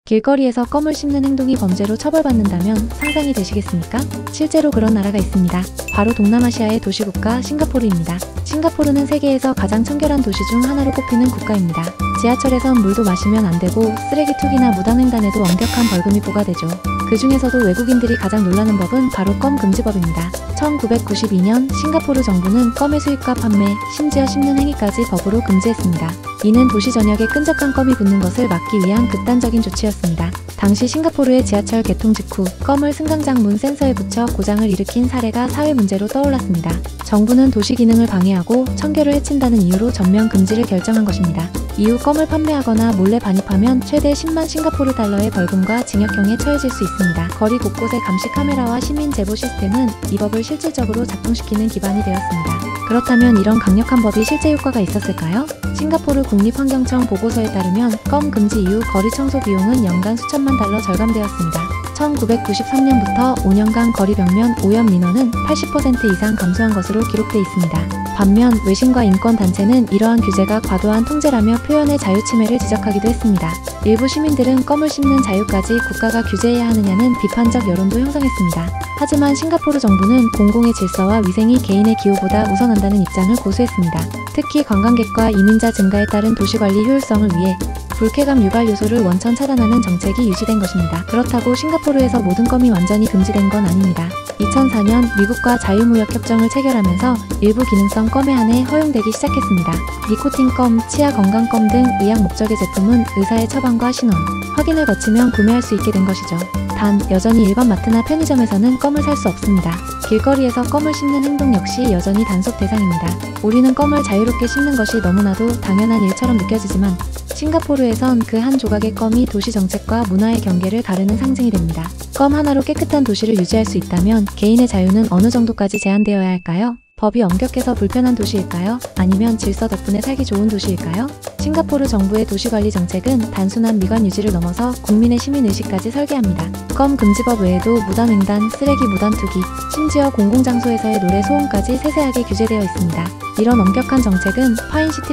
길거리에서 껌을 씹는 행동이 범죄로 처벌받는다면 상상이 되시겠습니까? 실제로 그런 나라가 있습니다. 바로 동남아시아의 도시국가 싱가포르입니다. 싱가포르는 세계에서 가장 청결한 도시 중 하나로 꼽히는 국가입니다. 지하철에선 물도 마시면 안 되고 쓰레기 투기나 무단횡단에도 엄격한 벌금이 부과되죠. 그 중에서도 외국인들이 가장 놀라는 법은 바로 껌 금지법입니다. 1992년 싱가포르 정부는 껌의 수입과 판매, 심지어 씹는 행위까지 법으로 금지했습니다. 이는 도시 전역에 끈적한 껌이 붙는 것을 막기 위한 극단적인 조치였습니다. 당시 싱가포르의 지하철 개통 직후 껌을 승강장 문 센서에 붙여 고장을 일으킨 사례가 사회 문제로 떠올랐습니다. 정부는 도시 기능을 방해하고 청결을 해친다는 이유로 전면 금지를 결정한 것입니다. 이후 껌을 판매하거나 몰래 반입하면 최대 10만 싱가포르 달러의 벌금과 징역형에 처해질 수 있습니다. 거리 곳곳의 감시 카메라와 시민 제보 시스템은 이 법을 실질적으로 작동시키는 기반이 되었습니다. 그렇다면 이런 강력한 법이 실제 효과가 있었을까요? 싱가포르 국립환경청 보고서에 따르면 껌 금지 이후 거리 청소 비용은 연간 수천만 달러 절감되었습니다. 1993년부터 5년간 거리 벽면 오염 민원은 80% 이상 감소한 것으로 기록돼 있습니다. 반면 외신과 인권단체는 이러한 규제가 과도한 통제라며 표현의 자유 침해를 지적하기도 했습니다. 일부 시민들은 껌을 씹는 자유까지 국가가 규제해야 하느냐는 비판적 여론도 형성했습니다. 하지만 싱가포르 정부는 공공의 질서와 위생이 개인의 기호보다 우선한다는 입장을 고수했습니다. 특히 관광객과 이민자 증가에 따른 도시관리 효율성을 위해 불쾌감 유발 요소를 원천 차단하는 정책이 유지된 것입니다. 그렇다고 싱가포르에서 모든 껌이 완전히 금지된 건 아닙니다. 2004년 미국과 자유무역협정을 체결하면서 일부 기능성 껌에 한해 허용되기 시작했습니다. 니코틴 껌, 치아 건강 껌 등 의학 목적의 제품은 의사의 처방과 신원, 확인을 거치면 구매할 수 있게 된 것이죠. 단, 여전히 일반 마트나 편의점에서는 껌을 살 수 없습니다. 길거리에서 껌을 씹는 행동 역시 여전히 단속 대상입니다. 우리는 껌을 자유롭게 씹는 것이 너무나도 당연한 일처럼 느껴지지만 싱가포르에선 그 한 조각의 껌이 도시 정책과 문화의 경계를 가르는 상징이 됩니다. 껌 하나로 깨끗한 도시를 유지할 수 있다면 개인의 자유는 어느 정도까지 제한되어야 할까요? 법이 엄격해서 불편한 도시일까요? 아니면 질서 덕분에 살기 좋은 도시일까요? 싱가포르 정부의 도시관리 정책은 단순한 미관 유지를 넘어서 국민의 시민의식까지 설계합니다. 껌 금지법 외에도 무단횡단, 쓰레기 무단 투기, 심지어 공공장소에서의 노래 소음까지 세세하게 규제되어 있습니다. 이런 엄격한 정책은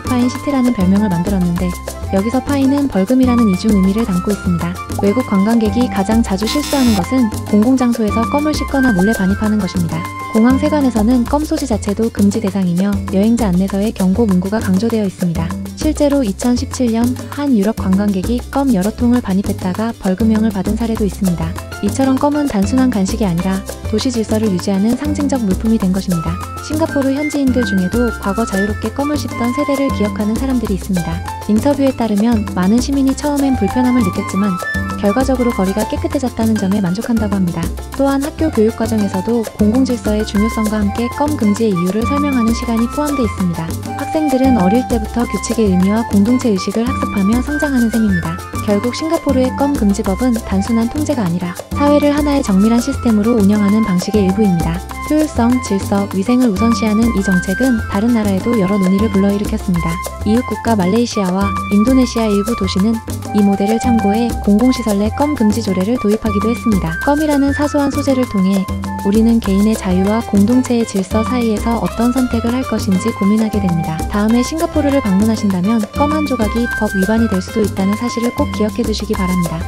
파인시티라는 별명을 만들었는데 여기서 파인은 벌금이라는 이중 의미를 담고 있습니다. 외국 관광객이 가장 자주 실수하는 것은 공공장소에서 껌을 씹거나 몰래 반입하는 것입니다. 공항 세관에서는 껌 소지 자체도 금지 대상이며 여행자 안내서에 경고 문구가 강조되어 있습니다. 실제로 2017년 한 유럽 관광객이 껌 여러 통을 반입했다가 벌금형을 받은 사례도 있습니다. 이처럼 껌은 단순한 간식이 아니라 도시 질서를 유지하는 상징적 물품이 된 것입니다. 싱가포르 현지인들 중에도 과거 자유롭게 껌을 씹던 세대를 기억하는 사람들이 있습니다. 인터뷰에 따르면 많은 시민이 처음엔 불편함을 느꼈지만 결과적으로 거리가 깨끗해졌다는 점에 만족한다고 합니다. 또한 학교 교육 과정에서도 공공질서의 중요성과 함께 껌 금지의 이유를 설명하는 시간이 포함되어 있습니다. 학생들은 어릴 때부터 규칙의 의미와 공동체 의식을 학습하며 성장하는 셈입니다. 결국 싱가포르의 껌 금지법은 단순한 통제가 아니라 사회를 하나의 정밀한 시스템으로 운영하는 방식의 일부입니다. 효율성, 질서, 위생을 우선시하는 이 정책은 다른 나라에도 여러 논의를 불러일으켰습니다. 이웃 국가 말레이시아와 인도네시아 일부 도시는 이 모델을 참고해 공공시설 내 껌 금지 조례를 도입하기도 했습니다. 껌이라는 사소한 소재를 통해 우리는 개인의 자유와 공동체의 질서 사이에서 어떤 선택을 할 것인지 고민하게 됩니다. 다음에 싱가포르를 방문하신다면 껌 한 조각이 법 위반이 될 수도 있다는 사실을 꼭 기억해 두시기 바랍니다.